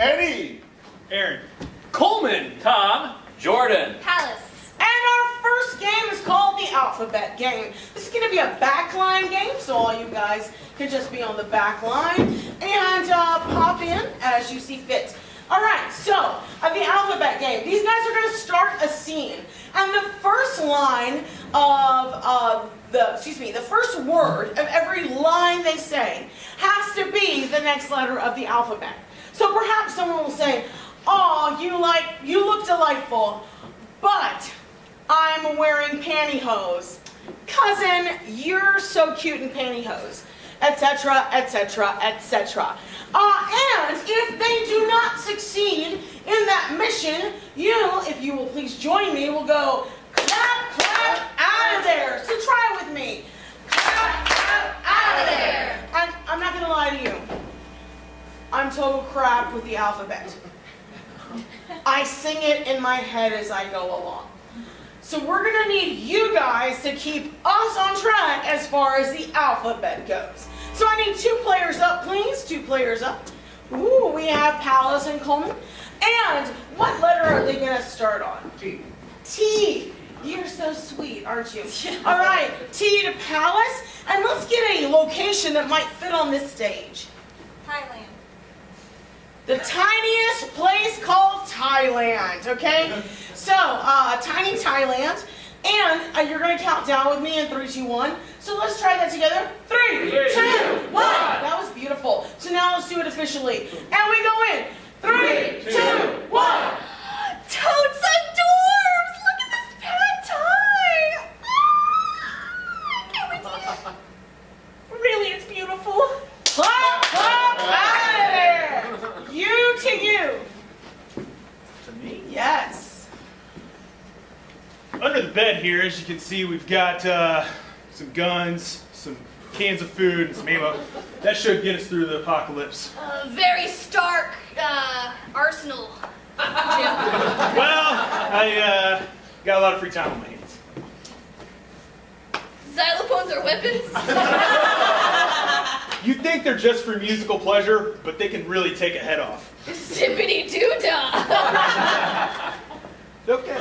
Eddie. Aaron. Coleman. Tom. Jordan. Palace. And our first game is called the alphabet game. This is going to be a backline game, so all you guys can just be on the back line and pop in as you see fit. All right, so the alphabet game. These guys are going to start a scene, and the first line of the first word of every line they say has to be the next letter of the alphabet. So perhaps someone will say, "Oh, you look delightful, but I'm wearing pantyhose. Cousin, you're so cute in pantyhose," etc., etc., etc. And if they do not succeed in that mission, if you will please join me, will go clap, clap, out of there. So try it with me. Clap, clap, out of there. And I'm not going to lie to you. I'm total crap with the alphabet. I sing it in my head as I go along. So we're going to need you guys to keep us on track as far as the alphabet goes. So I need 2 players up, please. 2 players up. Ooh, we have Palace and Coleman. And what letter are they going to start on? T. T. You're so sweet, aren't you? All right, T to Palace. And let's get a location that might fit on this stage. Thailand. The tiniest place called Thailand, okay? So, tiny Thailand. And you're going to count down with me in 3, 2, 1. So let's try that together. 3, 2, 1. That was beautiful. So now let's do it officially. And we go in. 3, 2, 1. Totes adorbs! Look at this pad tie! Can't wait to see it. Really, it's beautiful. Clap, clap, out of there. You to you. To me? Yes. Under the bed here, as you can see, we've got some guns, some cans of food, and some ammo. That should get us through the apocalypse. Very stark arsenal. Well, I got a lot of free time on my hands. Xylophones are weapons. You think they're just for musical pleasure, but they can really take a head off. Zippity doo dah. Okay.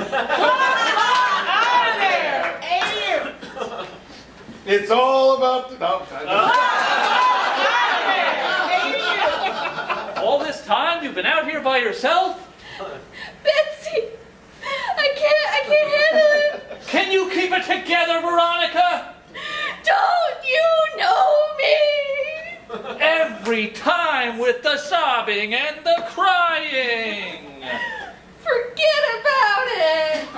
Out of there. A-U. It's all about the... No, All this time you've been out here by yourself? Betsy, I can't handle it. Can you keep it together, Veronica? Don't you know me? Every time with the sobbing and the crying. Forget about it.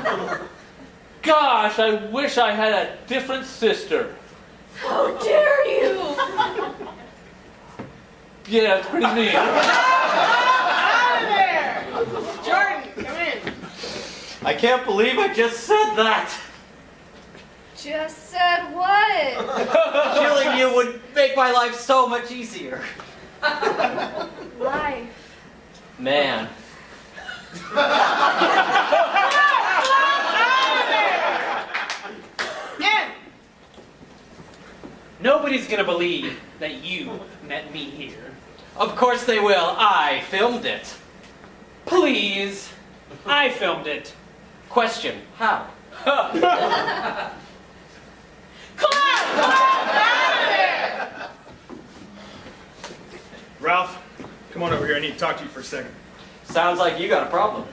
Gosh, I wish I had a different sister. How dare you? Yeah, it's pretty neat. Out of there. Jordan, come in. I can't believe I just said that. Just said what? Killing you would make my life so much easier. Life. Man. Nobody's gonna believe that you met me here. Of course they will. I filmed it. Please, I filmed it. Question, how? Clap, clap, out of there. Ralph, come on over here. I need to talk to you for a second. Sounds like you got a problem.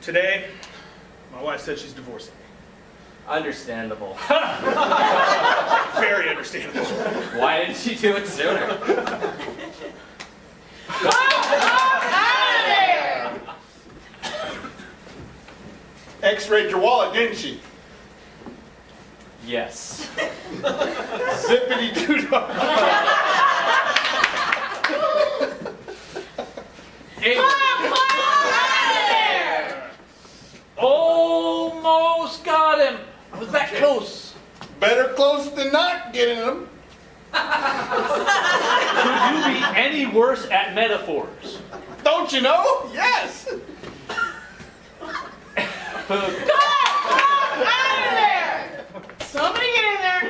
Today, my wife said she's divorcing me. Understandable. Very understandable. Why didn't she do it sooner? Clap, clap, out of there. X-rayed your wallet, didn't she? Yes. Zippity doo dah. Clap, clap, out of there. Almost got him. I was that close. Better close than not getting them. Could you be any worse at metaphors? Don't you know? Yes. Clap, clap, out of there. Somebody get in there.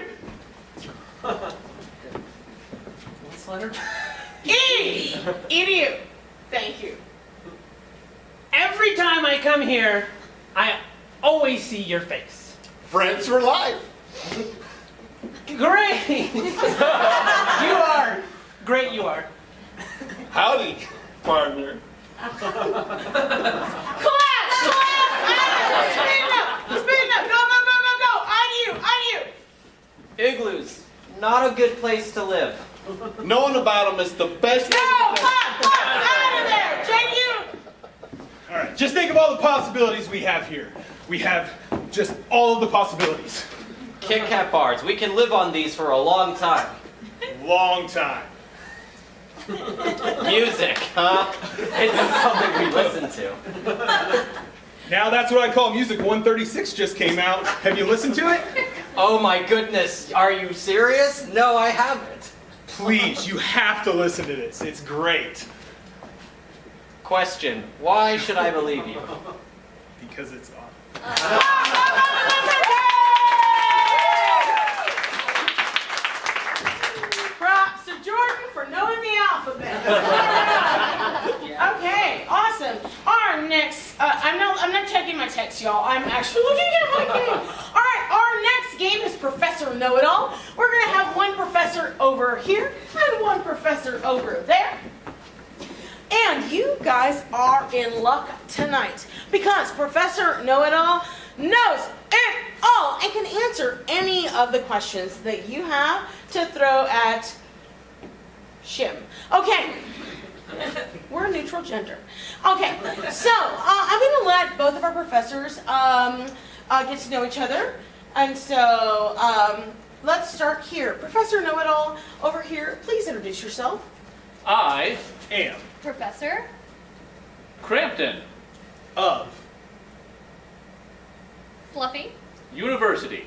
What's letter? E. Idiot. Thank you. Every time I come here, I always see your face. Friends for life. Great! You are. Great you are. Howdy, partner. Clap! Clap! Speed up! Speed up! Go, go, go, go, go! On you! On you! Igloos, not a good place to live. Knowing about them is the best No! way to Clap! Clap! Out of there! Genuine! All right, just think of all the possibilities we have here. We have just all of the possibilities. Kit Kat bars, we can live on these for a long time. Long time. Music, huh? It's something we listen to. Now that's what I call music. 136 just came out. Have you listened to it? Oh my goodness, are you serious? No, I haven't. Please, you have to listen to this. It's great. Question, why should I believe you? Because it's on. Props to Jordan for knowing the alphabet. Okay, awesome. Our next, I'm not checking my text, y'all. I'm actually looking at my game. All right, our next game is Professor Know-It-All. We're gonna have one professor over here and one professor over there. And you guys are in luck tonight because Professor Know-It-All knows it all and can answer any of the questions that you have to throw at Shim. Okay, we're a neutral gender. Okay, so I'm going to let both of our professors get to know each other. And so let's start here. Professor Know-It-All over here, please introduce yourself. I Am Professor? Crampton of Fluffy? University.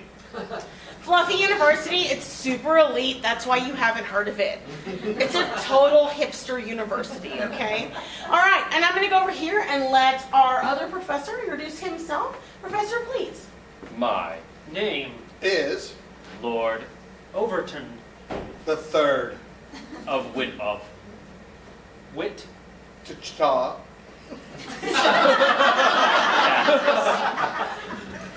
Fluffy University, it's super elite. That's why you haven't heard of it. It's a total hipster university, okay? All right, and I'm going to go over here and let our other professor introduce himself. Professor, please. My name, is Lord Overton the third of Wit. Chita.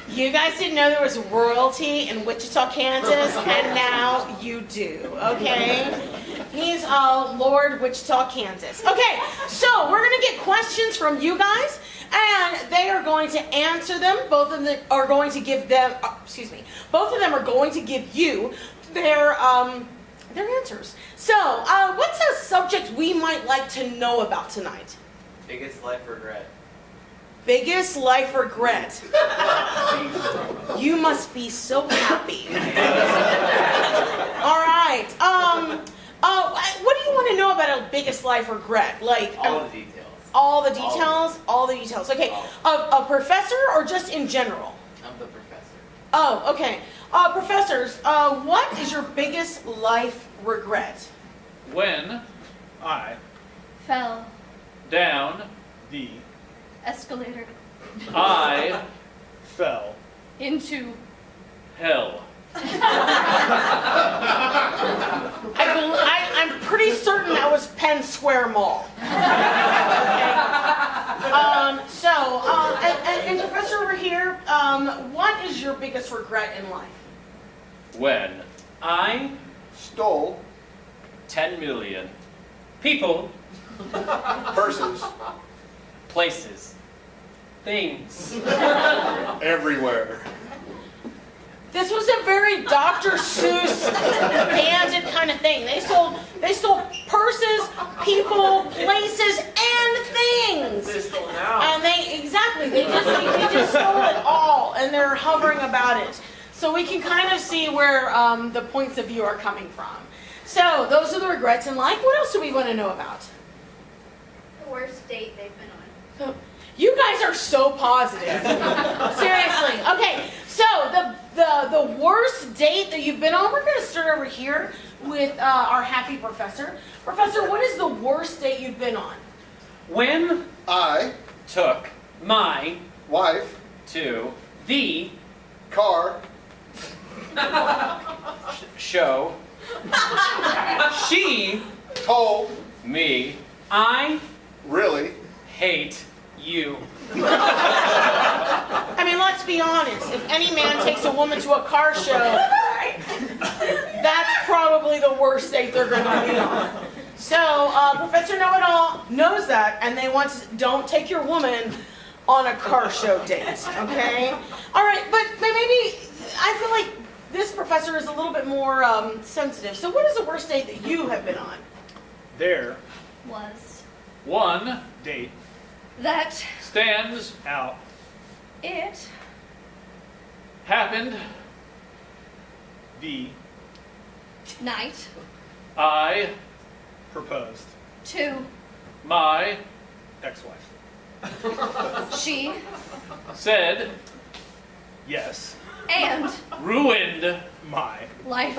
You guys didn't know there was royalty in Wichita, Kansas, and now you do, okay? He's Lord Wichita, Kansas. Okay, so we're going to get questions from you guys, and they are going to answer them. Both of them are going to give them, both of them are going to give you their answers. So, what's a subject we might like to know about tonight? Biggest life regret. Biggest life regret. You must be so happy. All right. What do you want to know about a biggest life regret? Like All the details. all the details. All the details. Okay. A professor or just in general? I'm the professor. Oh, okay. Professors, what is your biggest life regret? When I Fell. down the Escalator. I fell Into. hell. I'm pretty certain that was Penn Square Mall. Okay. And Professor over here, what is your biggest regret in life? When I, Stole 10 million people, purses places, things. everywhere. This was a very Dr. Seuss bandit kind of thing. They stole purses, people, places, and things. They're stolen out. And they just stole it all, and they're hovering about it. So we can kind of see where the points of view are coming from. So those are the regrets in life. What else do we want to know about? The worst date they've been on. You guys are so positive. Seriously. Okay, so the worst date that you've been on, we're going to start over here with our happy professor. Professor, what is the worst date you've been on? When I, took my wife, to the car, show, she told me I really hate you. I mean, let's be honest. If any man takes a woman to a car show, that's probably the worst date they're going to be on. So, Professor Know-It-All knows that, and they want to, don't take your woman on a car show date, okay? All right, but maybe, I feel like this professor is a little bit more sensitive. So what is the worst date that you have been on? There, Was One date, that stands out, it happened. the night I proposed to my ex-wife. she said Yes, and ruined my life.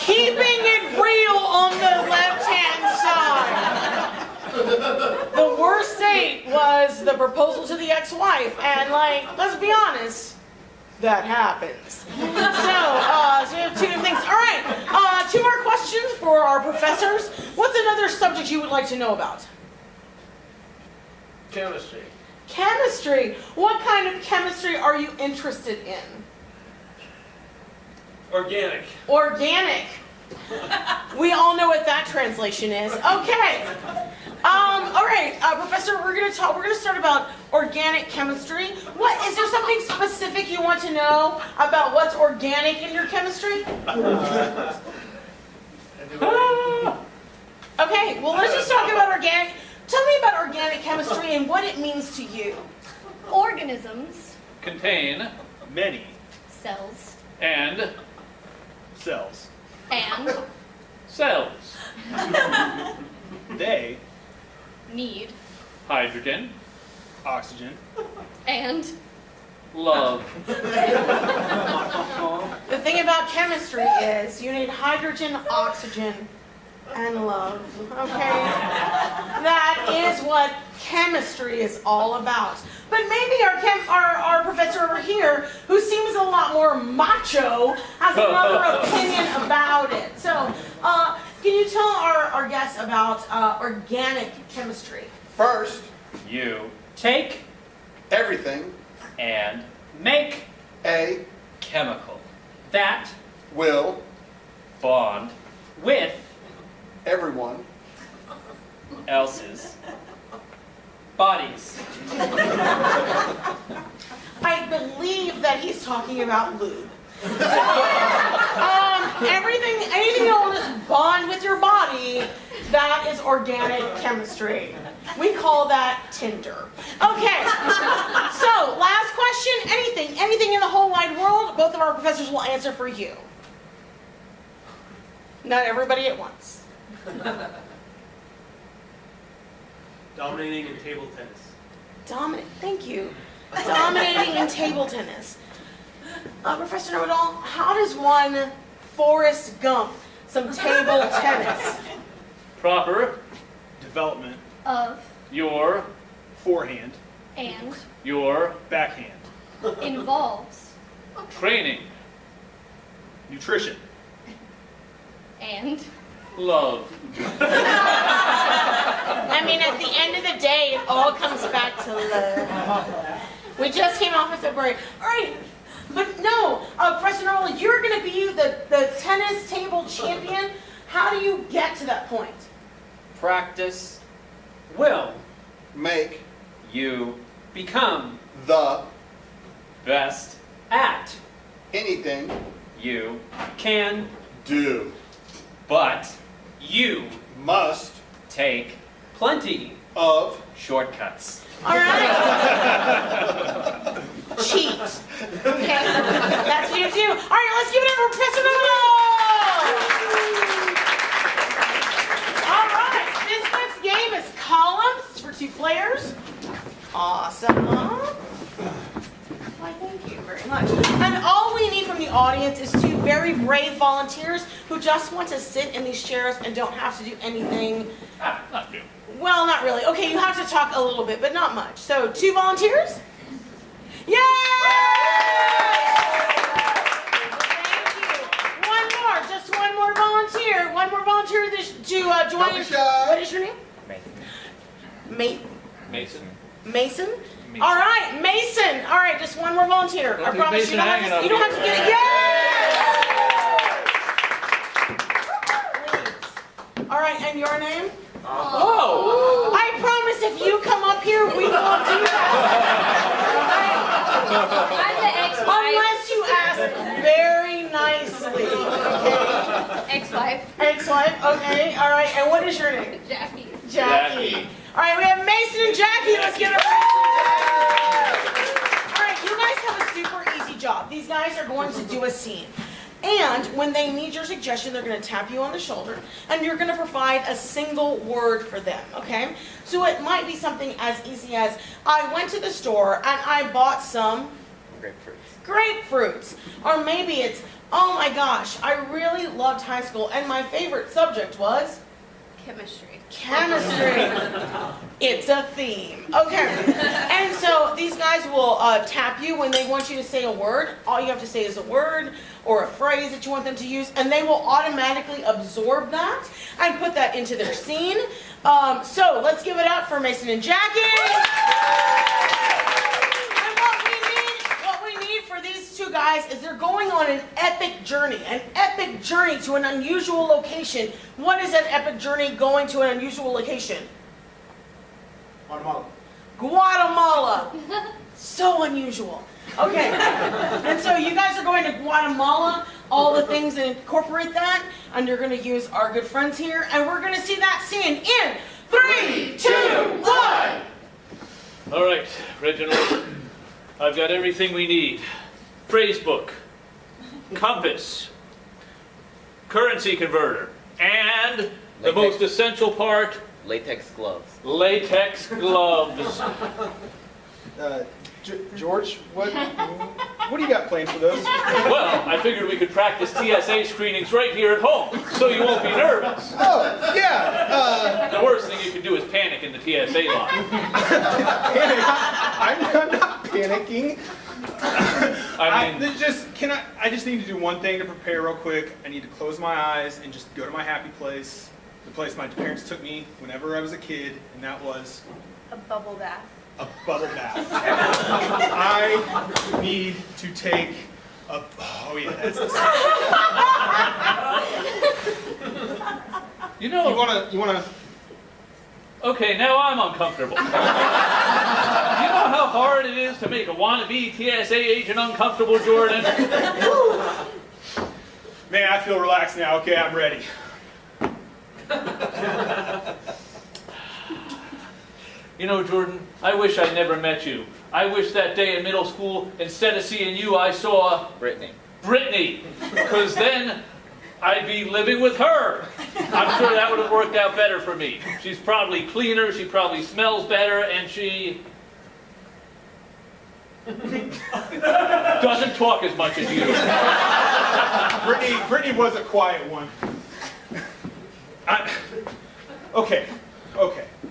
Keeping it real on the left-hand side. The worst date was the proposal to the ex-wife, and like, let's be honest, that happens. So we have two different things. All right, two more questions for our professors. What's another subject you would like to know about? Chemistry. Chemistry. What kind of chemistry are you interested in? Organic. Organic. We all know what that translation is. Okay. All right, Professor, we're gonna start about organic chemistry. What is there something specific you want to know about what's organic in your chemistry? Okay, well let's just talk about organic. Tell me about organic chemistry and what it means to you. Organisms, contain many cells, and cells. and cells. They need Hydrogen, oxygen, and love. The thing about chemistry is you need hydrogen, oxygen, and love. Okay? That is what chemistry is all about. But maybe our professor over here, who seems a lot more macho, has another opinion about it. So, can you tell our guests about organic chemistry? first, You take everything and make a chemical that will bond with everyone else's bodies. I believe that he's talking about lube. Anything that will just bond with your body, that is organic chemistry. We call that Tinder. Okay, so last question, anything in the whole wide world, both of our professors will answer for you. Not everybody at once. Dominating in table tennis. Thank you. Dominating in table tennis. Professor Know-It-All, how does one Forrest Gump some table tennis? Proper development, of your forehand, and your backhand, involves training, nutrition, and love. I mean, at the end of the day, it all comes back to love. We just came off of February. All right, but no, Professor Know-It-All, you're going to be the tennis table champion. How do you get to that point? Practice Will make you become the best at anything you can do but you must take plenty of shortcuts. All right. Cheat. Okay, that's what you do. All right, let's give it up for Professor Know-It-All. All right, this next game is columns for 2 players. Awesome. Why, thank you very much. And all we need from the audience is 2 very brave volunteers who just want to sit in these chairs and don't have to do anything. Not you. Well, not really. Okay, you have to talk a little bit, but not much. So, 2 volunteers? Yay! Thank you. One more, just one more volunteer. One more volunteer join Don't be us. shy. What is your name? Mason. Mason. Mason? All right, Mason. All right, just one more volunteer. Don't I leave promise Mason you don't hanging have up to, you don't have to here. get it. Yes! All right, and your name? Oh! I promise if you come up here, we won't do that. I'm the ex-wife. Unless you ask very nicely. Okay. Ex-wife. Ex-wife, okay, all right, and what is your name? Jackie. Jackie. All right, we have Mason and Jackie. Let's get our Mason and Jackie. All right, you guys have a super easy job. These guys are going to do a scene. And when they need your suggestion, they're going to tap you on the shoulder, and you're going to provide a single word for them, okay? So it might be something as easy as, I went to the store and I bought some grapefruits. Or maybe it's, oh my gosh, I really loved high school, and my favorite subject was Chemistry. chemistry. It's a theme. Okay. And so these guys will tap you when they want you to say a word. All you have to say is a word or a phrase that you want them to use, and they will automatically absorb that and put that into their scene. So let's give it up for Mason and Jackie. And what we need for these two guys is they're going on an epic journey to an unusual location. What is an epic journey going to an unusual location? Guatemala. So unusual. Okay. And so you guys are going to Guatemala, all the things that incorporate that, and you're going to use our good friends here, and we're going to see that scene in 3, 2, 1. All right, Reginald. I've got everything we need. Phrase book, compass, currency converter, and the most essential part, Latex gloves. latex gloves. George, what do you got planned for those? Well, I figured we could practice TSA screenings right here at home, so you won't be nervous. Oh, yeah. The worst thing you could do is panic in the TSA line. I'm not panicking. I mean, I just need to do one thing to prepare real quick. I need to close my eyes and just go to my happy place, the place my parents took me whenever I was a kid, and that was A bubble bath. a bubble bath. I need to take a. Oh yeah, that's the you know. You wanna. Okay, now I'm uncomfortable. You know how hard it is to make a wannabe TSA agent uncomfortable, Jordan? Man, I feel relaxed now. Okay, I'm ready. You know, Jordan, I wish I never met you. I wish that day in middle school, instead of seeing you, I saw Brittany. Brittany. Because then I'd be living with her. I'm sure that would have worked out better for me. She's probably cleaner, she probably smells better, and she doesn't talk as much as you. Brittany was a quiet one. Okay,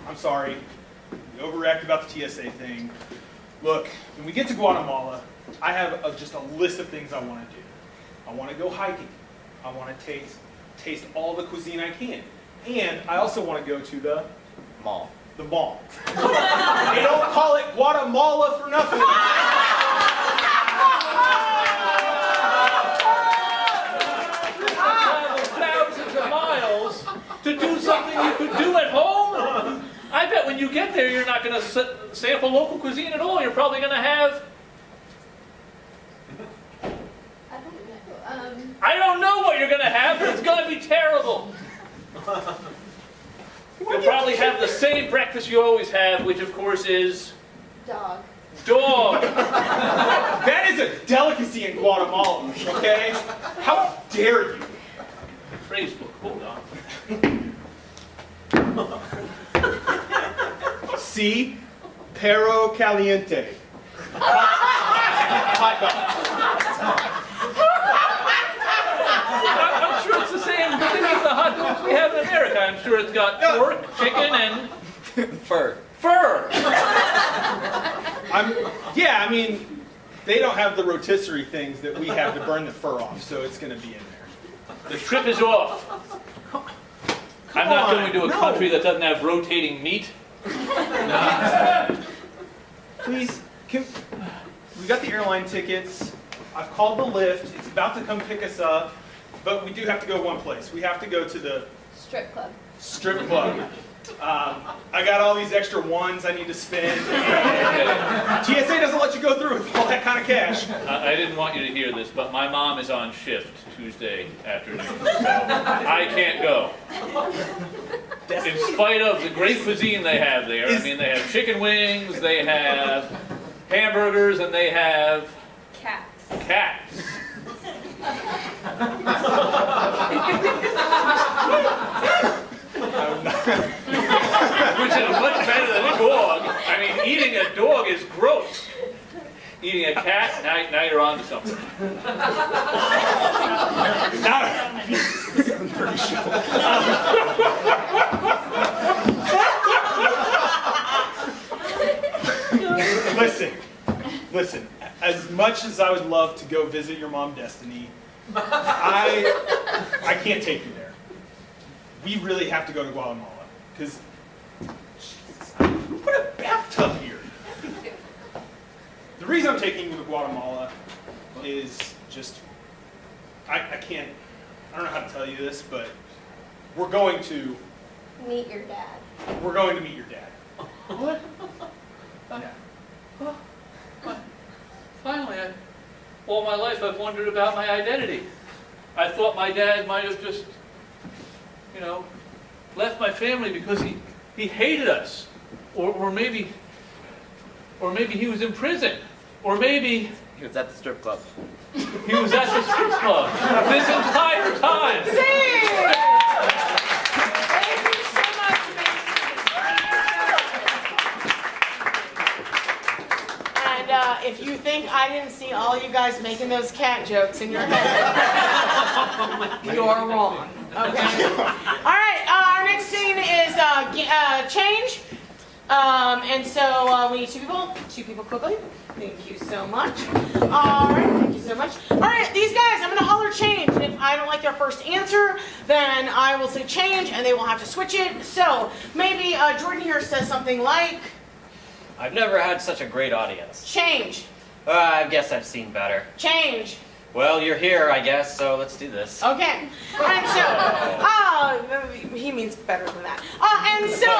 I'm sorry. We overreacted about the TSA thing. Look, when we get to Guatemala, I have just a list of things I want to do. I want to go hiking. I want to taste all the cuisine I can. And I also want to go to the Mall. The mall. They don't call it Guatemala for nothing. Travel thousands of miles to do something you could do at home? I bet when you get there, you're not going to sample local cuisine at all. You're probably going to have... I don't know what you're going to have, but it's going to be terrible. You'll probably have the same breakfast you always have, which of course is... Dog. Dog. That is a delicacy in Guatemala, okay? How dare you? Phrase book, hold on. Si, perro caliente. Hot dog. I'm sure it's the same thing as the hot dogs we have in America. I'm sure it's got pork, chicken, and Fur. fur. Yeah, I mean, they don't have the rotisserie things that we have to burn the fur off, so it's going to be in there. The trip is off. I'm on. going to a No. country that doesn't have rotating meat. Please, we got the airline tickets. I've called the Lyft. It's about to come pick us up, but we do have to go one place. We have to go to the Strip club. strip club. I got all these extra ones I need to spend. And TSA doesn't let you go through with all that kind of cash. I didn't want you to hear this, but my mom is on shift Tuesday afternoon, so I can't go. In spite of the great cuisine they have there. I mean, they have chicken wings, they have hamburgers, and they have Cats. cats. Which is much better than a dog. I mean, eating a dog is gross. Eating a cat, now you're on to something. Listen. As much as I would love to go visit your mom, Destiny, I can't take you there. We really have to go to Guatemala because put a bathtub here. The reason I'm taking you to Guatemala is just I don't know how to tell you this, but we're going to Meet your dad. meet your dad. What? Yeah. Finally, all my life I've wondered about my identity. I thought my dad might have just, left my family because he hated us. Or maybe he was in prison. Or maybe He was at the strip club. he was at the strip club this entire time. Thank you so much, and if you think I didn't see all you guys making those cat jokes in your head, you're wrong. Okay. All right. Our next scene is change. And so we need two people quickly. Thank you so much. All right, thank you so much. All right, these guys, I'm going to holler change. And if I don't like their first answer, then I will say change, and they will have to switch it. So maybe Jordan here says something like, I've never had such a great audience. change, I guess I've seen better. change. Well, you're here, I guess, so let's do this. Okay. And so, he means better than that. And so,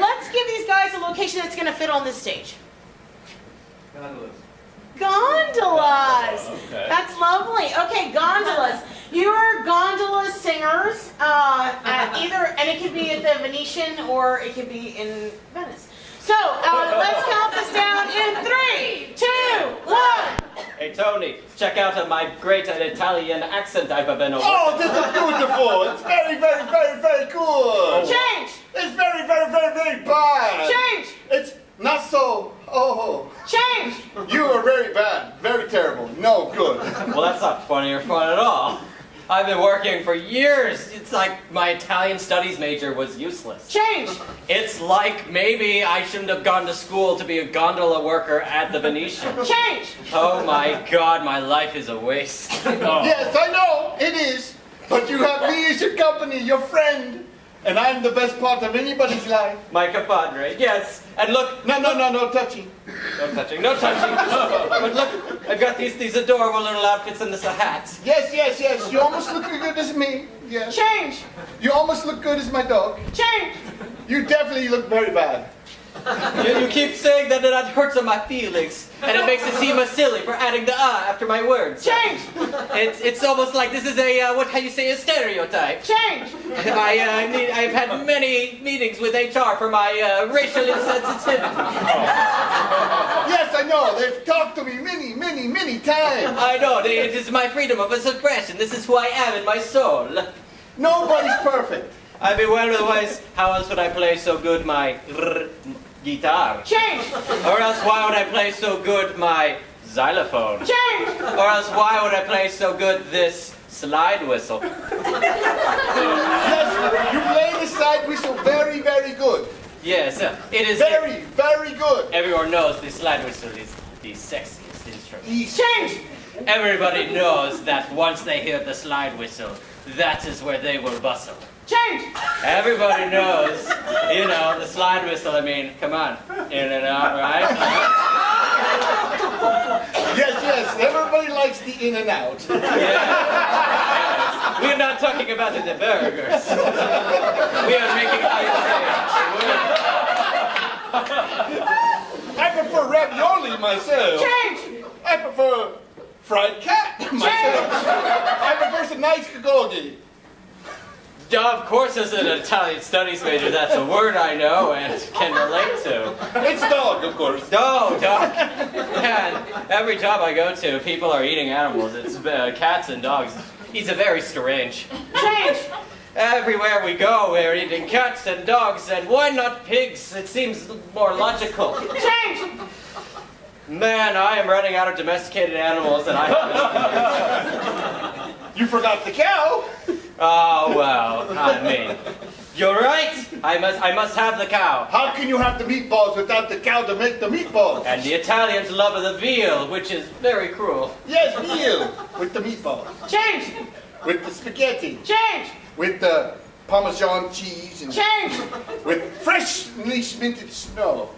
let's give these guys a location that's going to fit on this stage. Gondolas. Okay. That's lovely. Okay, gondolas. You are gondola singers, and it could be at the Venetian or it could be in Venice. So, let's count this down in 3, 2, 1. Hey, Tony, check out my great Italian accent I've been over. Oh, this is beautiful. It's very, very, very, very good. Change. It's very, very, very, very bad. Change. It's not so. Oh, Change. you are very bad. Very terrible. No good. Well, that's not funny or fun at all. I've been working for years. It's like my Italian studies major was useless. Change. It's like maybe I shouldn't have gone to school to be a gondola worker at the Venetian. Change. Oh my God, my life is a waste. Oh. Yes, I know. It is. But you have me as your company, your friend. And I'm the best part of anybody's life. My compadre, yes. And look, No touching. no touching, no touching. But look, I've got these adorable little outfits and this hats. Yes. You almost look as good as me. Yes. Change. You almost look good as my dog. Change. You definitely look very bad. You keep saying that hurts on my feelings, and it makes it seem silly for adding the after my words. Change. It's almost like this is a a stereotype. Change. I've had many meetings with HR for my racial insensitivity. Yes, I know. They've talked to me many times. I know, it is my freedom of expression. This is who I am in my soul. Nobody's perfect. I'd be well, otherwise, how else would I play so good my guitar? Change. Or else why would I play so good my xylophone? Change. Or else why would I play so good this slide whistle? Yes, you play the slide whistle very, very good. Yes, it is. Very, very good. Everyone knows the slide whistle is the sexiest instrument. Change. Everybody knows that once they hear the slide whistle, that is where they will bustle. Change. Everybody knows, the slide whistle. I mean, come on, in and out, right? Yes, everybody likes the in and out. Yes. We're not talking about the burgers. We are making I prefer ravioli myself. Change. I prefer fried cat myself. I prefer some nice cagogi. Of course, as an Italian studies major, that's a word I know and can relate to. It's dog, of course. No, dog. Man, every job I go to, people are eating animals. It's cats and dogs. It's a very strange. Change. Everywhere we go, we're eating cats and dogs, and why not pigs? It seems more logical. Change. Man, I am running out of domesticated animals, and I haven't. You forgot the cow. Oh, well, I mean, you're right. I must have the cow. How can you have the meatballs without the cow to make the meatballs? And the Italians love the veal, which is very cruel. Yes, veal with the meatballs, Change. with the spaghetti, Change. with the Parmesan cheese, and Change. with freshly minted snow.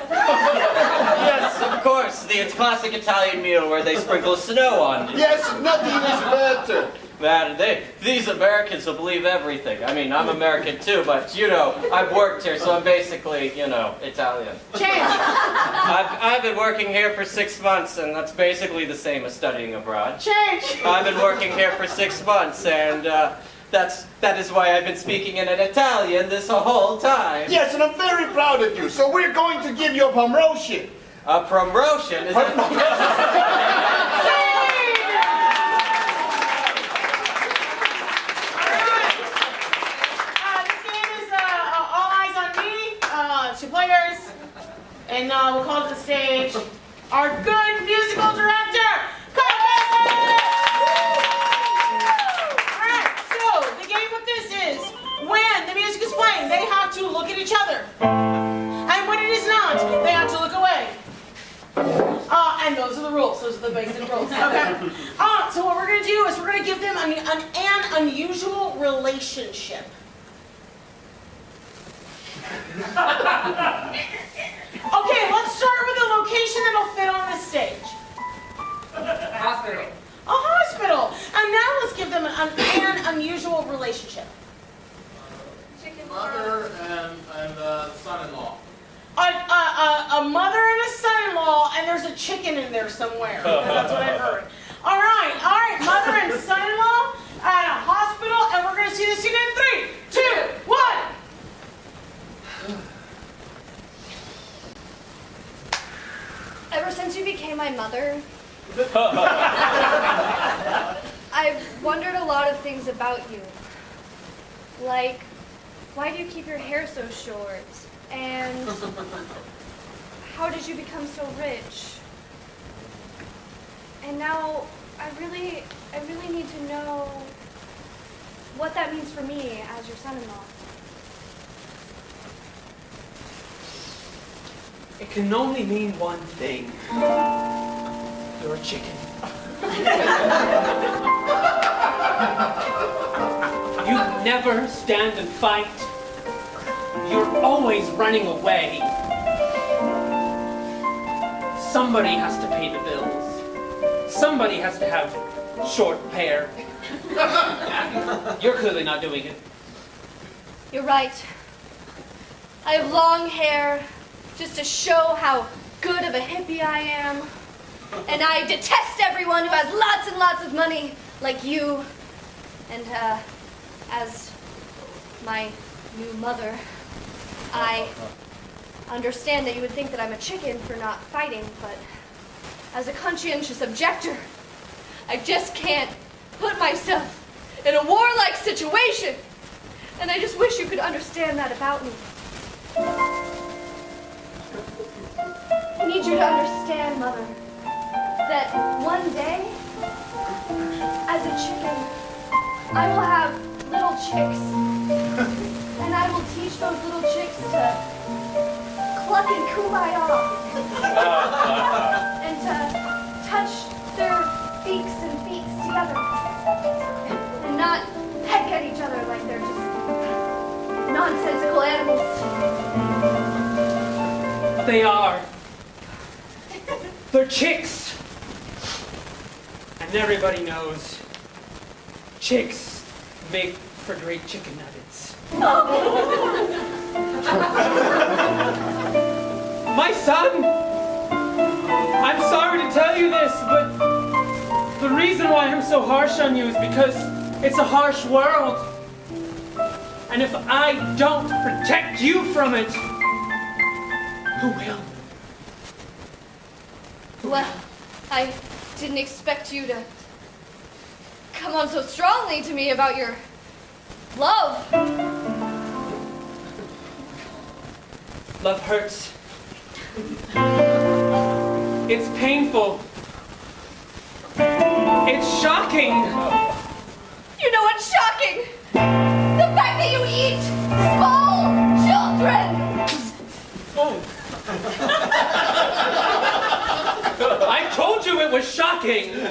Yes, of course, the classic Italian meal where they sprinkle snow on you. Yes, nothing is better. Man, these Americans will believe everything. I mean, I'm American too, but I've worked here, so I'm basically, Italian. Change. I've been working here for 6 months, and that's basically the same as studying abroad. Change. I've been working here for 6 months, and that is why I've been speaking in Italian this whole time. Yes, and I'm very proud of you. So we're going to give you a promotion. A promotion is Two players, and we'll call to the stage our good musical director, Alright, so the game with this is when the music is playing, they have to look at each other. And when it is not, they have to look away. And those are the rules. Those are the basic rules. Okay. So what we're going to do is we're going to give them an unusual relationship. Okay, let's start with a location that'll fit on this stage. Hospital. A hospital. And now let's give them an unusual relationship. Mother and son-in-law. A mother and a son-in-law, and there's a chicken in there somewhere. That's what I heard. All right, mother and son-in-law at a hospital, and we're going to see the scene in 3, 2, 1. Ever since you became my mother, I've wondered a lot of things about you. Like, why do you keep your hair so short? And how did you become so rich? And now I really need to know what that means for me as your son-in-law. It can only mean one thing. You're a chicken. You never stand and fight. You're always running away. Somebody has to pay the bills. Somebody has to have short hair. You're clearly not doing it. You're right. I have long hair just to show how good of a hippie I am. And I detest everyone who has lots and lots of money, like you. And as my new mother, I understand that you would think that I'm a chicken for not fighting, but as a conscientious objector, I just can't put myself in a warlike situation. And I just wish you could understand that about me. I need you to understand, Mother, that one day, as a chicken, I will have little chicks. And I will teach those little chicks to cluck and kumbaya. And to touch their beaks and feet together. And not peck at each other like they're just nonsensical animals. They are. They're chicks. And everybody knows chicks make for great chicken nuggets. My son, I'm sorry to tell you this, but the reason why I'm so harsh on you is because it's a harsh world. And if I don't protect you from it, who will? Well, I didn't expect you to come on so strongly to me about your love. Love hurts. It's painful. It's shocking. You know what's shocking? The fact that you eat small children! Oh. I told you it was shocking. Alright!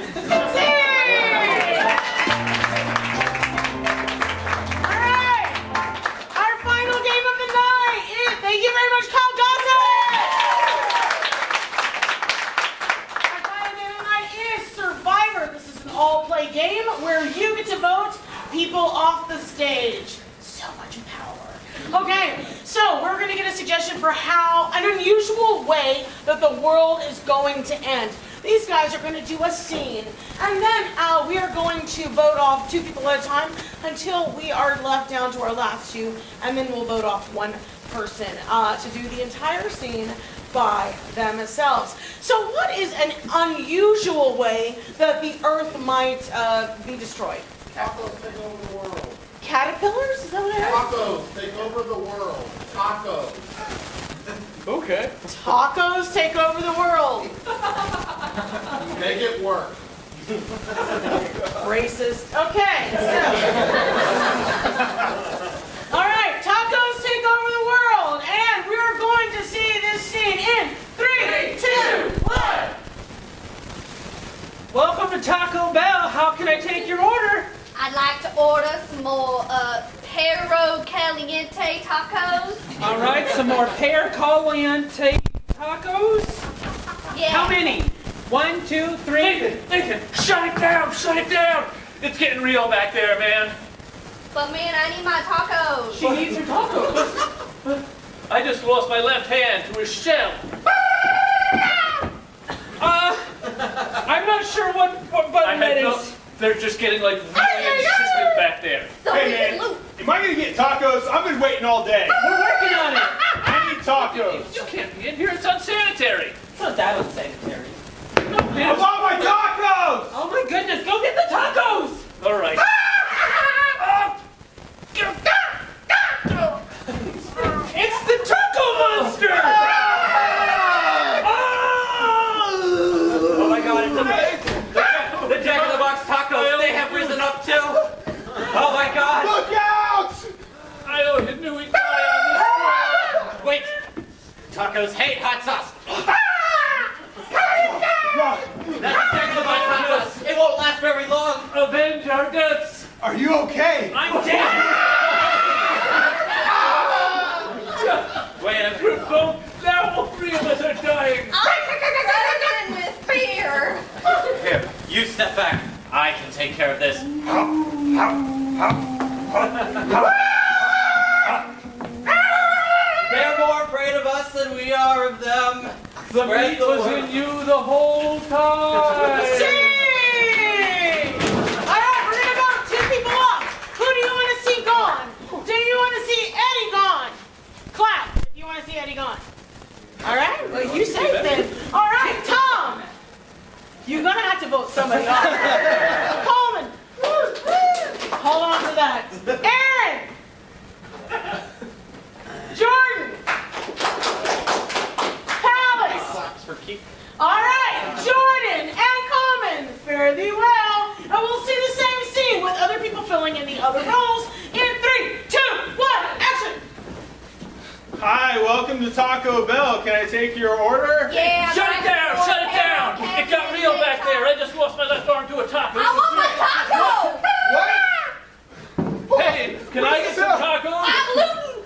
Our final game of the night is, thank you very much, Kyle Gossett! Our final game of the night is Survivor. This is an all-play game where you get to vote people off the stage. So much power. Okay, so we're going to get a suggestion for how an unusual way that the world is going to end. These guys are going to do a scene, and then we are going to vote off 2 people at a time until we are left down to our last 2, and then we'll vote off 1 person to do the entire scene by themselves. So what is an unusual way that the Earth might be destroyed? Tacos take over the world. Caterpillars? Is that what I heard? Tacos take over the world. Tacos. Okay. Tacos take over the world. Make it work. Racist. Okay. All right. Tacos take over the world, and we're going to see this scene in 3, 2, 1. Welcome to Taco Bell. How can I take your order? I'd like to order some more perro caliente tacos. All right, some more pear caliente tacos. Yeah. How many? 1, 2, 3. Nathan, shut it down, shut it down. It's getting real back there, man. But man, I need my tacos. She needs her tacos. I just lost my left hand to a shell. I'm not sure what button that is. They're just getting like really insistent back there. So Hey we can man, loot. am I gonna get tacos? I've been waiting all day. We're working on it. I need tacos. You can't be in here, it's unsanitary. It's not that unsanitary. I want my tacos! Oh my goodness, go get the tacos! All right. It's the taco monster! Oh my god, it's amazing! The Jack in the Box tacos, they have risen up too! Oh my god! Look out! I only knew we'd die on this. Wait! Tacos hate hot sauce! That's the Jack in the Box hot sauce! It won't last very long! Avenge our deaths. Are you okay? I'm dead! Wait a minute. Boom. Now all 3 of us are dying. I'm frozen with fear. Here, you step back. I can take care of this. They're more afraid of us than we are of them. The Spread meat the was word. in you the whole time. Scene! All right, we're gonna vote 2 people off. Who do you want to see gone? Do you want to see Eddie gone? Clap if you want to see Eddie gone. All right, well you say it then. All right, Tom. You're gonna have to vote somebody off. Coleman. Hold on to that. Aaron. Jordan. Palace. All right, Jordan and Coleman, fare thee well. And we'll see the same scene with other people filling in the other roles in 3, 2, 1, action. Hi, welcome to Taco Bell. Can I take your order? Yeah. Shut I'd it like down, to shut it order down. perro It got real caliente back there. I just lost my left arm to a taco. I want my taco. What? Hey, can I get some tacos? I'm looting.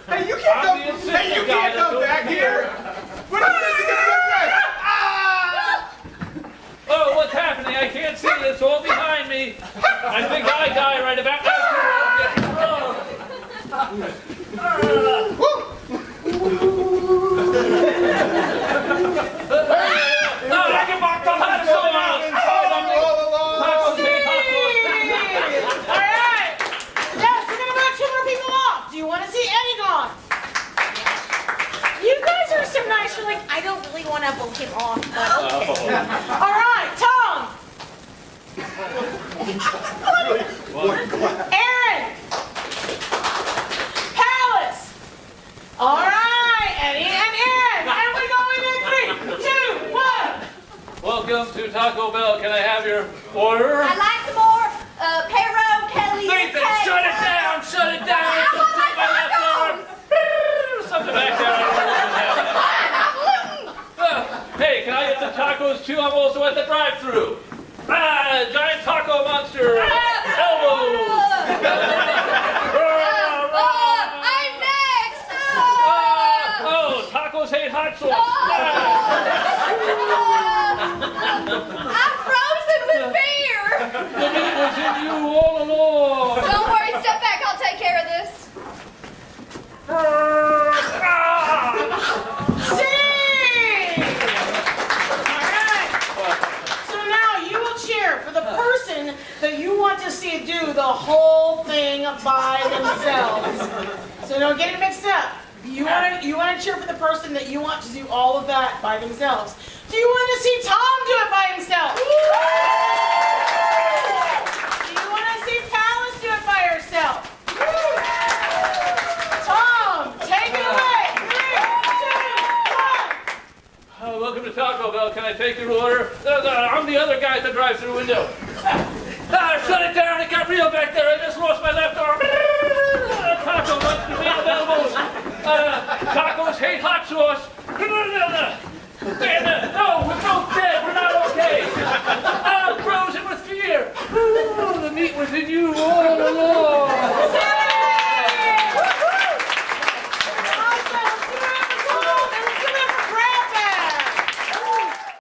I can mark the hot tacos, hey, tacos. All right. Yes, we're gonna knock 2 more people off. Do you want to see Eddie gone? You guys are so nice. You're like, I don't really want to vote him off, but okay. All right, Tom. Aaron. Palace. All right, Eddie and Aaron. And we go in 3, 2, 1. Welcome to Taco Bell. Can I have your order? I'd like some more Perro, Kelly, and Nathan, Kay. shut it down! Shut it down! I want my tacos! Something back there. I don't know what's happening. Hey, can I get the tacos too? I'm also at the drive-thru. Giant taco monster. Elbows. I'm next! Oh, tacos hate hot sauce. I'm frozen with fear! The meat was in you all along. Don't worry, step back, I'll take care of this. Sing! All right. So now you will cheer for the person that you want to see do the whole thing by themselves. So don't get it mixed up. You want to cheer for the person that you want to do all of that by themselves. Do you want to see Tom do it by himself? Do you want to see Palace do it by herself? Tom, take it away. 3, 2, 1. Welcome to Taco Bell. Can I take your order? I'm the other guy at the drive-thru window.